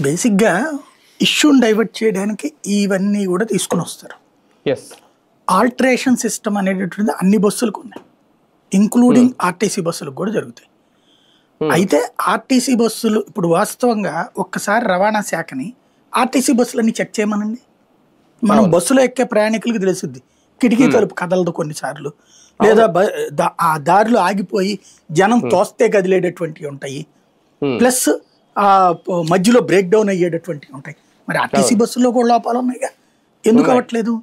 బేసిక్‌గా ఇష్యూని డైవర్ట్ చేయడానికి ఇవన్నీ గూడా తీసుకొనొస్తారు. యెస్. ఆల్టరేషన్ సిస్టమ్ అనేటటువంటిది అన్ని బస్సులకు ఉన్నాయి. ఇంక్లూడింగ్ ఆర్టీసీ బస్సులకు గూడా జరుగుతాయి. అయితే ఆర్టీసీ బస్సులు ఇప్పుడు వాస్తవంగా ఒక్కసారి రవాణా శాఖని ఆర్టీసీ బస్సులన్నీ చెక్ చేయమనండి. మనం బస్సులో ఎక్కే ప్రయాణికులకి తెలుస్తుంది. కిటికీ తలుపు కదలదు కొన్నిసార్లు. లేదా ఆ దారిలో ఆగిపోయి జనం తోస్తే కదిలేటటువంటివి ఉంటాయి. ప్లస్ మధ్యలో బ్రేక్ డౌన్ అయ్యేటటువంటివి ఉంటాయి. మరి ఆర్టీసీ బస్సుల్లో కూడా లోపాలు ఉన్నాయిగా. ఎందుకు అవ్వట్లేదు?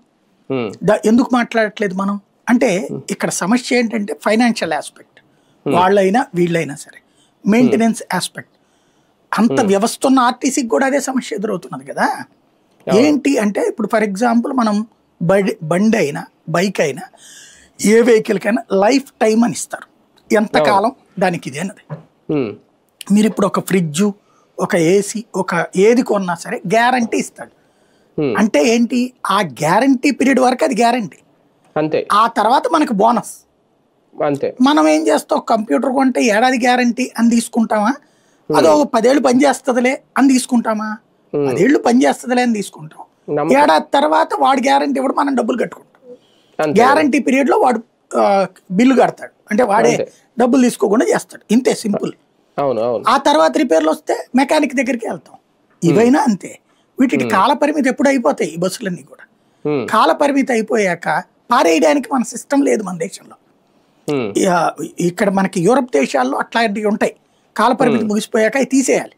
ఎందుకు మాట్లాడట్లేదు మనం అంటే ఇక్కడ సమస్య ఏంటంటే ఫైనాన్షియల్ ఆస్పెక్ట్. వాళ్ళైనా వీళ్ళైనా సరే మెయింటెనెన్స్ ఆస్పెక్ట్. అంత వ్యవస్థ ఉన్న ఆర్టీసీకి కూడా అదే సమస్య ఎదురవుతున్నది కదా. ఏంటి అంటే ఇప్పుడు ఫర్ ఎగ్జాంపుల్ మనం బండి అయినా బైక్ అయినా ఏ వెహికల్కైనా లైఫ్ టైం అని ఇస్తారు. ఎంతకాలం దానికి ఇది అన్నది. మీరు ఇప్పుడు ఒక ఫ్రిడ్జు, ఒక ఏసీ, ఒక ఏది కొన్నా సరే గ్యారంటీ ఇస్తాడు. అంటే ఏంటి? ఆ గ్యారంటీ పీరియడ్ వరకు అది గ్యారంటీ, అంతే. ఆ తర్వాత మనకు బోనస్ అంతే. మనం ఏం చేస్తాం? కంప్యూటర్ కొంటే ఏడాది గ్యారంటీ అని తీసుకుంటామా? అదో 10 ఏళ్ళు పనిచేస్తుందిలే అని తీసుకుంటామా? 10 ఏళ్ళు పనిచేస్తుందిలే అని తీసుకుంటాం. ఏడాది తర్వాత వాడు గ్యారంటీ ఇవ్వడు, మనం డబ్బులు కట్టుకుంటాం. గ్యారంటీ పీరియడ్ లో వాడు బిల్లు కడతాడు, అంటే వాడే డబ్బులు తీసుకోకుండా చేస్తాడు. ఇంతే సింపుల్. ఆ తర్వాత రిపేర్లు వస్తే మెకానిక్ దగ్గరికి వెళ్తాం. ఇవైనా అంతే. వీటికి కాల పరిమితి ఎప్పుడు అయిపోతాయి ఈ బస్సులన్నీ కూడా. కాల పరిమితి అయిపోయాక పారేయడానికి మన సిస్టమ్ లేదు మన దేశంలో. ఇక్కడ మనకి యూరప్ దేశాల్లో అట్లాంటివి ఉంటాయి. కాల పరిమితి ముగిసిపోయాక అవి తీసేయాలి.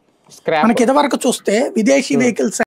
మనకి ఇదివరకు చూస్తే విదేశీ వెహికల్స్